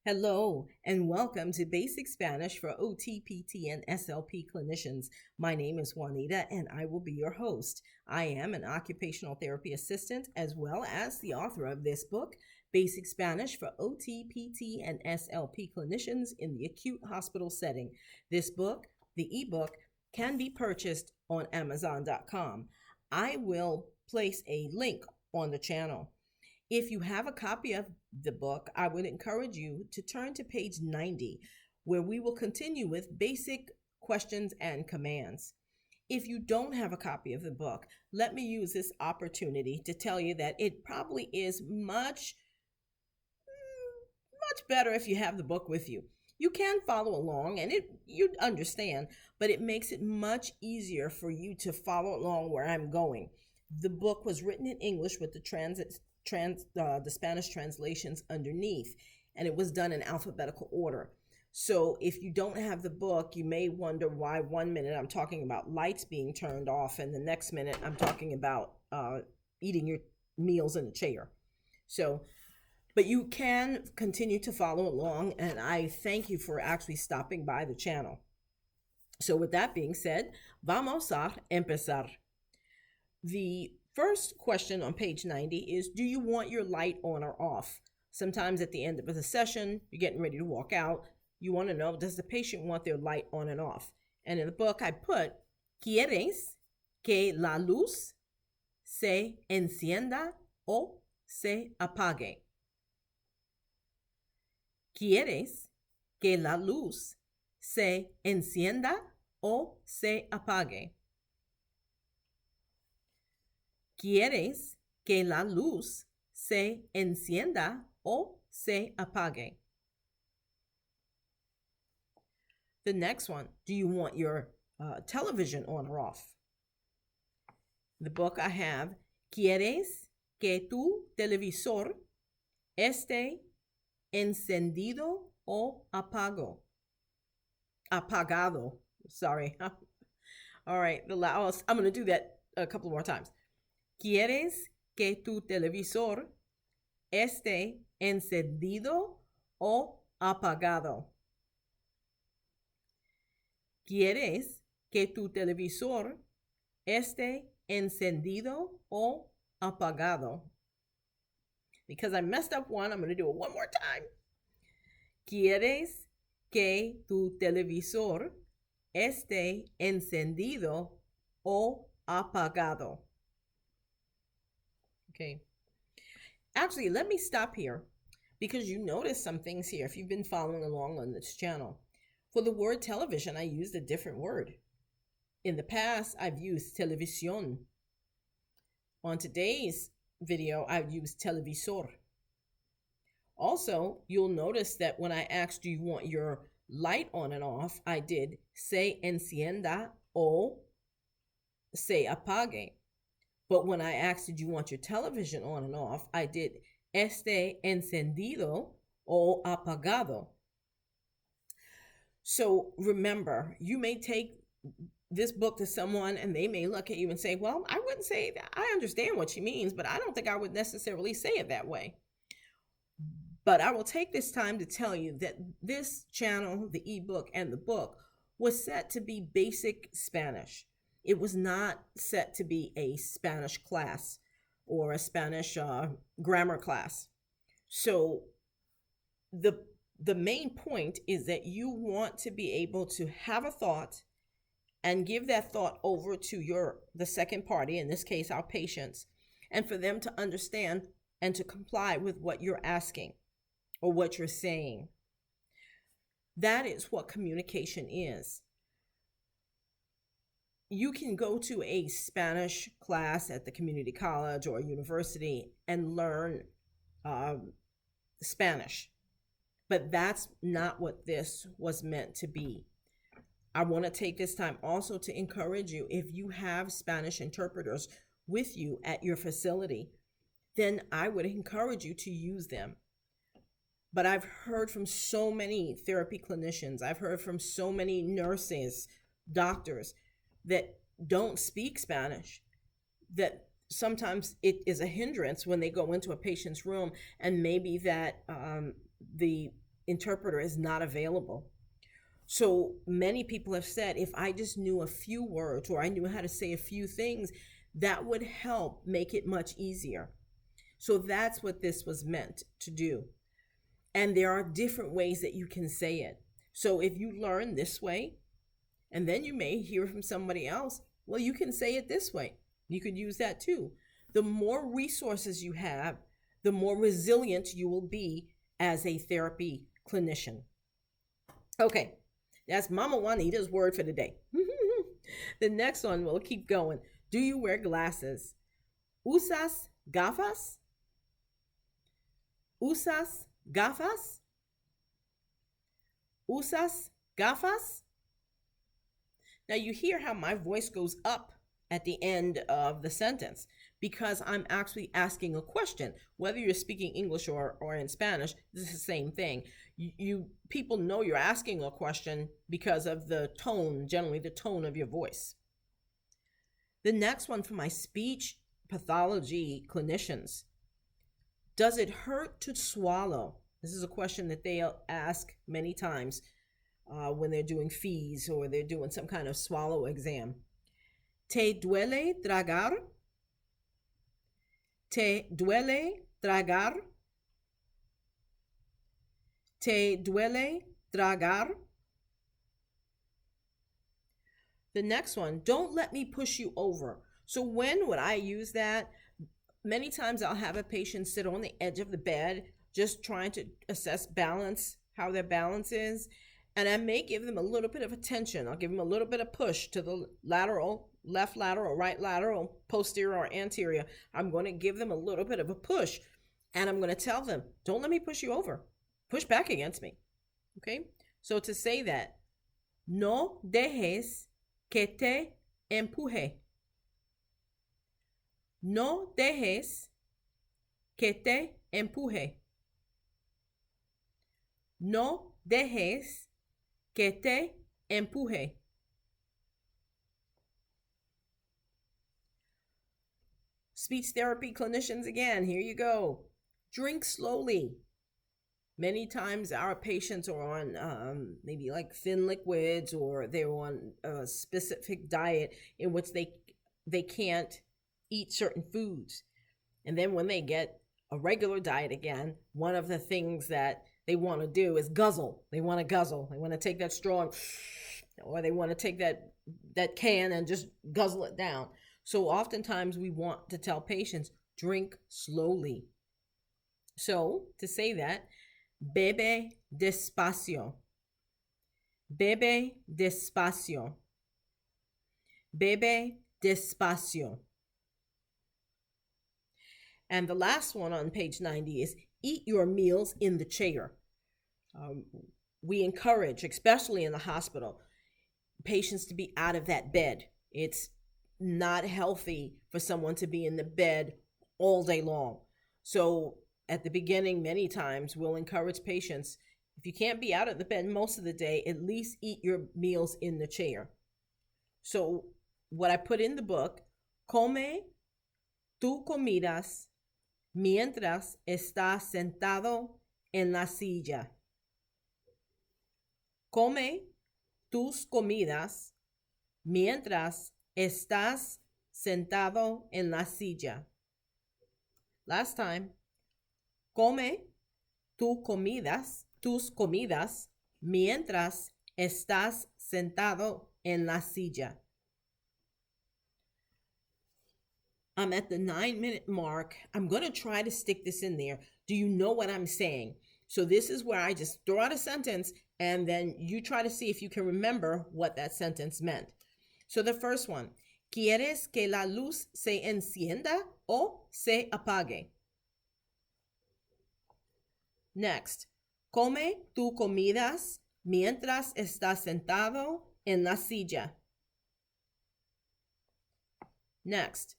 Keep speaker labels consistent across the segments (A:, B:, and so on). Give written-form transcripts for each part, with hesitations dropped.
A: Hello, and welcome to Basic Spanish for OTPT and SLP clinicians. My name is Juanita, and I will be your host. I am an occupational therapy assistant as well as the author of this book, Basic Spanish for OTPT and SLP clinicians in the acute hospital setting. This book, the ebook, can be purchased on Amazon.com. I will place a link on the channel. If you have a copy of the book, I would encourage you to turn to page 90, where we will continue with basic questions and commands. If you don't have a copy of the book, let me use this opportunity to tell you that it probably is much better if you have the book with you. You can follow along and you'd understand, but it makes it much easier for you to follow along where I'm going. The book was written in English with the Spanish translations underneath, and it was done in alphabetical order. So if you don't have the book, you may wonder why 1 minute I'm talking about lights being turned off and the next minute I'm talking about eating your meals in a chair. But you can continue to follow along, and I thank you for actually stopping by the channel. So with that being said, vamos a empezar. The first question on page 90 is, do you want your light on or off? Sometimes at the end of the session, you're getting ready to walk out. You want to know, does the patient want their light on and off? And in the book, I put, ¿Quieres que la luz se encienda o se apague? ¿Quieres que la luz se encienda o se apague? ¿Quieres que la luz se encienda o se apague? The next one, do you want your television on or off? The book I have, ¿Quieres que tu televisor esté encendido o apagado? Sorry. All right, I'm going to do that a couple more times. ¿Quieres que tu televisor esté encendido o apagado? ¿Quieres que tu televisor esté encendido o apagado? Because I messed up one, I'm going to do it one more time. ¿Quieres que tu televisor esté encendido o apagado? Okay. Actually, let me stop here because you notice some things here if you've been following along on this channel. For the word television, I used a different word. In the past, I've used televisión. On today's video, I've used televisor. Also, you'll notice that when I asked, do you want your light on and off, I did se encienda o se apague. But when I asked, did you want your television on and off, I did esté encendido o apagado. So remember, you may take this book to someone and they may look at you and say, well, I wouldn't say that. I understand what she means, but I don't think I would necessarily say it that way. But I will take this time to tell you that this channel, the ebook and the book, was set to be basic Spanish. It was not set to be a Spanish class or a Spanish grammar class. So the main point is that you want to be able to have a thought and give that thought over to the second party, in this case, our patients, and for them to understand and to comply with what you're asking or what you're saying. That is what communication is. You can go to a Spanish class at the community college or university and learn Spanish, but that's not what this was meant to be. I want to take this time also to encourage you, if you have Spanish interpreters with you at your facility, then I would encourage you to use them. But I've heard from so many therapy clinicians, I've heard from so many nurses, doctors that don't speak Spanish, that sometimes it is a hindrance when they go into a patient's room, and maybe that the interpreter is not available. So many people have said, if I just knew a few words or I knew how to say a few things, that would help make it much easier. So that's what this was meant to do. And there are different ways that you can say it. So if you learn this way, and then you may hear from somebody else, well, you can say it this way. You could use that too. The more resources you have, the more resilient you will be as a therapy clinician. Okay, that's Mama Juanita's word for the day. The next one, we'll keep going. Do you wear glasses? ¿Usas gafas? ¿Usas gafas? ¿Usas gafas? Now you hear how my voice goes up at the end of the sentence because I'm actually asking a question. Whether you're speaking English or in Spanish, this is the same thing. You people know you're asking a question because of the tone, generally the tone of your voice. The next one for my speech pathology clinicians. Does it hurt to swallow? This is a question that they'll ask many times when they're doing fees or they're doing some kind of swallow exam. ¿Te duele tragar? ¿Te duele tragar? ¿Te duele tragar? The next one, don't let me push you over. So when would I use that? Many times I'll have a patient sit on the edge of the bed, just trying to assess balance, how their balance is. And I may give them a little bit of attention. I'll give them a little bit of push to the lateral, left lateral, right lateral, posterior or anterior. I'm going to give them a little bit of a push. And I'm going to tell them, don't let me push you over. Push back against me. Okay? So to say that, no dejes que te empuje. No dejes que te empuje. No dejes que te empuje. Speech therapy clinicians again, here you go. Drink slowly. Many times our patients are on maybe like thin liquids or they're on a specific diet in which they can't eat certain foods. And then when they get a regular diet again, one of the things that they want to do is guzzle. They want to guzzle. They want to take that straw or they want to take that can and just guzzle it down. So oftentimes we want to tell patients, drink slowly. So to say that, bebe despacio. Bebe despacio. Bebe despacio. And the last one on page 90 is eat your meals in the chair. We encourage, especially in the hospital, patients to be out of that bed. It's not healthy for someone to be in the bed all day long. So at the beginning, many times we'll encourage patients, if you can't be out of the bed most of the day, at least eat your meals in the chair. So what I put in the book, come tu comidas mientras estás sentado en la silla. Come tus comidas mientras estás sentado en la silla. Last time. Come tus comidas mientras estás sentado en la silla. I'm at the 9-minute mark. I'm going to try to stick this in there. Do you know what I'm saying? So this is where I just throw out a sentence and then you try to see if you can remember what that sentence meant. So the first one, ¿quieres que la luz se encienda o se apague? Next, come tu comidas mientras estás sentado en la silla. Next,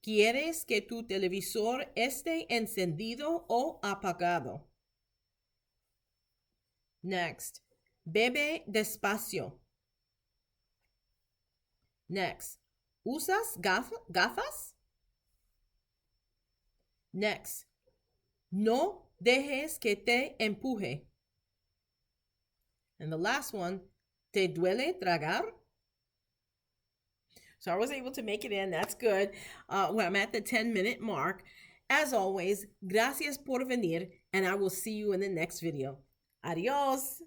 A: ¿quieres que tu televisor esté encendido o apagado? Next, bebe despacio. Next, ¿usas gafas? Next, no dejes que te empuje. And the last one, ¿te duele tragar? So I was able to make it in. That's good. Well, I'm at the 10-minute mark. As always, gracias por venir, and I will see you in the next video. Adios.